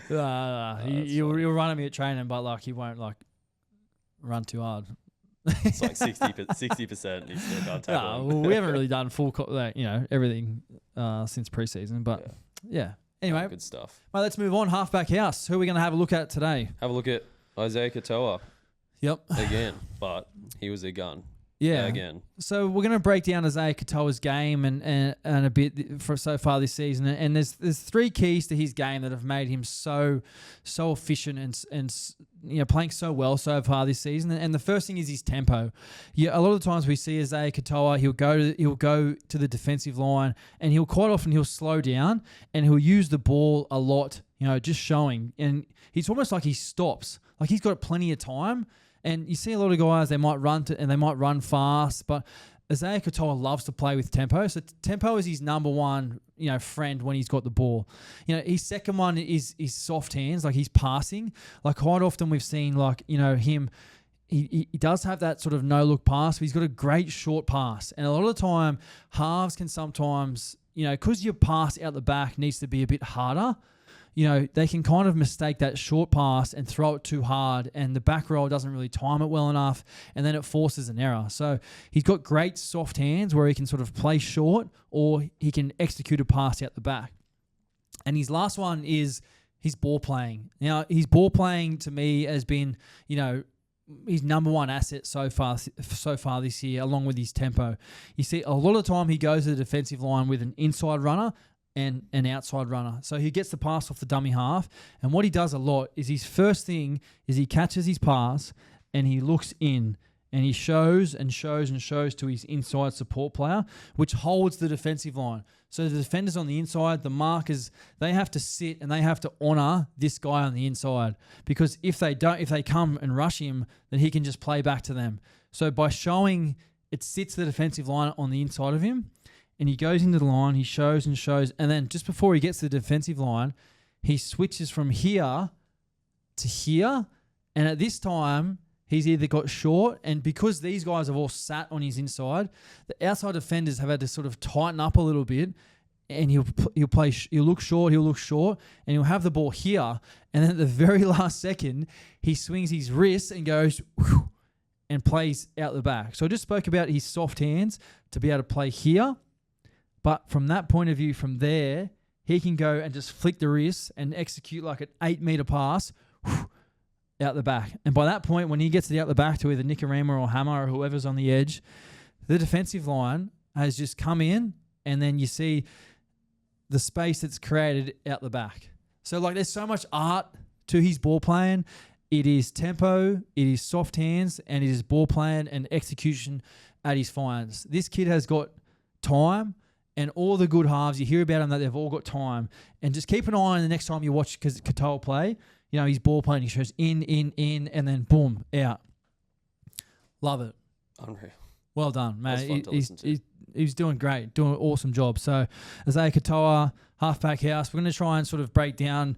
He'll run at me at training, but like he won't like run too hard. It's like 60%. You still can't tackle. Well, we haven't really done full, everything since preseason, but yeah. Anyway, good stuff. Well, let's move on. Halfback House. Who are we going to have a look at today? Have a look at Isaiya Katoa. Yep. Again, but he was a gun. Yeah. Again. So we're going to break down Isaiya Katoa's game and a bit for so far this season. And there's three keys to his game that have made him so efficient and playing so well so far this season. And the first thing is his tempo. Yeah, a lot of the times we see Isaiya Katoa, he'll go to the defensive line and he'll slow down and he'll use the ball a lot, just showing. And he's almost like he stops. Like he's got plenty of time. And you see a lot of guys, they might run fast, but Isaiya Katoa loves to play with tempo. So tempo is his number one, friend when he's got the ball. His second one is soft hands, like he's passing. Like quite often we've seen him, he does have that sort of no-look pass, but he's got a great short pass. And a lot of the time, halves can sometimes, because your pass out the back needs to be a bit harder, they can kind of mistake that short pass and throw it too hard, and the back row doesn't really time it well enough, and then it forces an error. So he's got great soft hands where he can sort of play short or he can execute a pass out the back. And his last one is his ball playing. Now, his ball playing to me has been, his number one asset so far this year, along with his tempo. You see, a lot of the time he goes to the defensive line with an inside runner and an outside runner. So he gets the pass off the dummy half. And what he does a lot is his first thing is he catches his pass and he looks in and he shows to his inside support player, which holds the defensive line. So the defenders on the inside, the markers, they have to sit and they have to honour this guy on the inside, because if they come and rush him, then he can just play back to them. So by showing, it sits the defensive line on the inside of him, and he goes into the line, he shows, and then just before he gets to the defensive line, he switches from here to here, and at this time, he's either got short, and because these guys have all sat on his inside, the outside defenders have had to sort of tighten up a little bit, and he'll look short, and he'll have the ball here, and then at the very last second, he swings his wrist and goes whew, and plays out the back. So I just spoke about his soft hands to be able to play here. But from that point of view, from there, he can go and just flick the wrist and execute like an 8-meter pass out the back. And by that point, when he gets it out the back to either Nicarima or Hammer or whoever's on the edge, the defensive line has just come in, and then you see the space that's created out the back. So like there's so much art to his ball playing. It is tempo, it is soft hands, and it is ball playing and execution at his finest. This kid has got time. And all the good halves, you hear about them that they've all got time. And just keep an eye on the next time you watch Katoa play. He's ball playing. He shows in, and then boom, out. Love it. Unreal. Well done, mate. He's doing great, doing an awesome job. So, Isaiya Katoa, Halfback House. We're going to try and sort of break down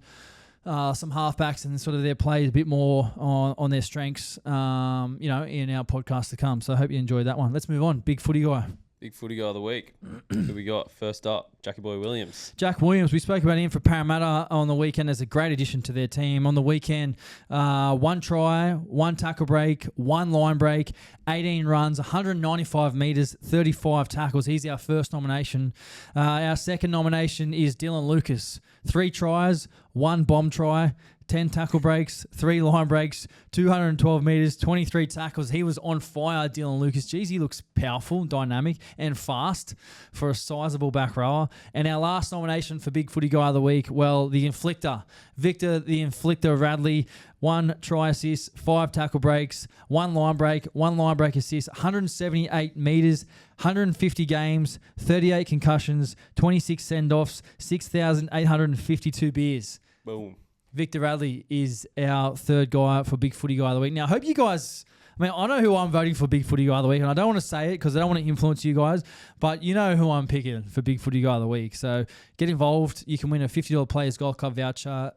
some halfbacks and sort of their plays a bit more on their strengths, in our podcast to come. So, I hope you enjoyed that one. Let's move on. Big Footy Guy. Big Footy Guy of the week. Who we got? First up, Jackie Boy Williams. Jack Williams, we spoke about him for Parramatta on the weekend as a great addition to their team. On the weekend, 1 try, 1 tackle break, 1 line break, 18 runs, 195 metres, 35 tackles. He's our first nomination. Our second nomination is Dylan Lucas. 3 tries, 1 bomb try, 10 tackle breaks, 3 line breaks, 212 metres, 23 tackles. He was on fire, Dylan Lucas. Geez, he looks powerful, dynamic, and fast for a sizable back rower. And our last nomination for Big Footy Guy of the Week, well, the Inflictor. Victor, the Inflictor Radley. 1 try assist, 5 tackle breaks, 1 line break assist, 178 metres, 150 games, 38 concussions, 26 send-offs, 6,852 beers. Boom. Victor Radley is our third guy for Big Footy Guy of the Week. Now, I hope you guys... I know who I'm voting for Big Footy Guy of the Week, and I don't want to say it because I don't want to influence you guys, but you know who I'm picking for Big Footy Guy of the Week. So get involved. You can win a $50 Players Golf Club voucher,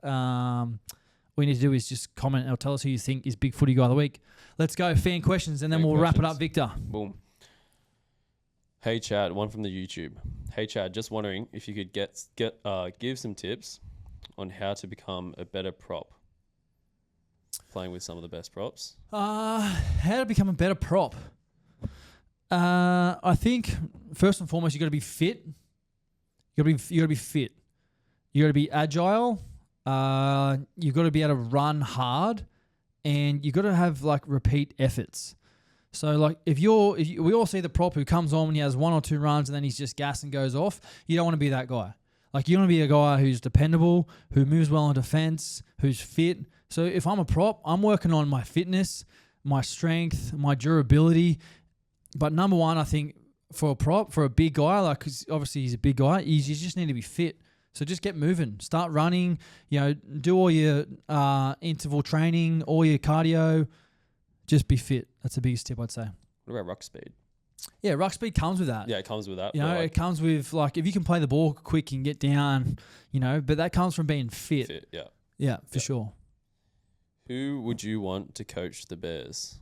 All you need to do is just comment or tell us who you think is Big Footy Guy of the Week. Let's go, fan questions, and then we'll wrap it up, Victor. Boom. Hey, Chad, one from the YouTube. Hey, Chad, just wondering if you could give some tips on how to become a better prop. Playing with some of the best props. How to become a better prop? I think first and foremost, you got to be fit. You got to be fit. You got to be agile. You got to be able to run hard, and you got to have like repeat efforts. So like if we all see the prop who comes on when he has 1 or 2 runs and then he's just gas and goes off. You don't want to be that guy. Like you want to be a guy who's dependable, who moves well in defense, who's fit. So if I'm a prop, I'm working on my fitness, my strength, my durability. But number one, I think for a prop, for a big guy, like 'cause obviously he's a big guy, you just need to be fit. So just get moving, start running, do all your interval training, all your cardio. Just be fit. That's the biggest tip I'd say. What about ruck speed? Yeah, ruck speed comes with that. Yeah, it comes with that. It comes with like if you can play the ball quick and get down, but that comes from being fit. Yeah. Yeah, for sure. Who would you want to coach the Bears?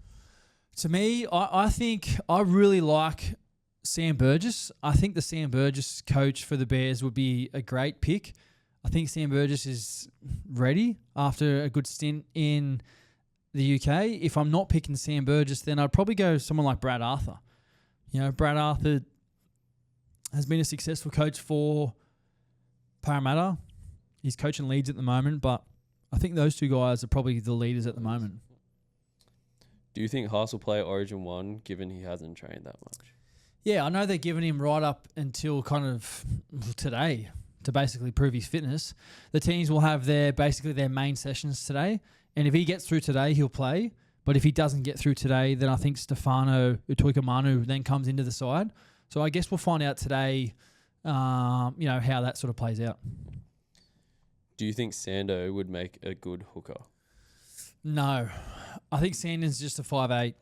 To me, I think I really like Sam Burgess. I think the Sam Burgess coach for the Bears would be a great pick. I think Sam Burgess is ready after a good stint in the UK. If I'm not picking Sam Burgess, then I'd probably go someone like Brad Arthur. Brad Arthur has been a successful coach for Parramatta. He's coaching Leeds at the moment, but I think those two guys are probably the leaders at the moment. Do you think Haas will play Origin 1 given he hasn't trained that much? Yeah, I know they're giving him right up until kind of today to basically prove his fitness. The teams will have their main sessions today, and if he gets through today, he'll play. But if he doesn't get through today, then I think Stefano Utoikamanu then comes into the side. So I guess we'll find out today, how that sort of plays out. Do you think Sando would make a good hooker? No. I think Sandon's just a 5'8".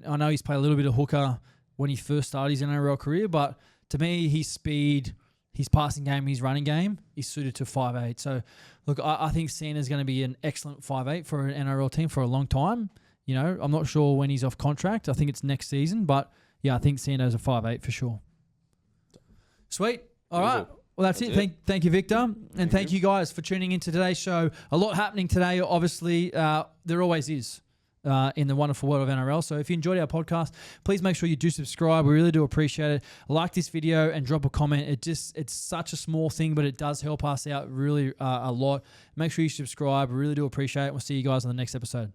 I know he's played a little bit of hooker when he first started his NRL career, but to me, his speed, his passing game, his running game is suited to 5'8". So, look, I think Sandon's going to be an excellent 5'8" for an NRL team for a long time. I'm not sure when he's off contract. I think it's next season, but yeah, I think Sando's a 5'8" for sure. Sweet. All right. Well, that's it. Thank you, Victor. And thank you guys for tuning into today's show. A lot happening today, obviously. There always is in the wonderful world of NRL. So if you enjoyed our podcast, please make sure you do subscribe. We really do appreciate it. Like this video and drop a comment. It's such a small thing, but it does help us out really a lot. Make sure you subscribe. We really do appreciate it. We'll see you guys on the next episode.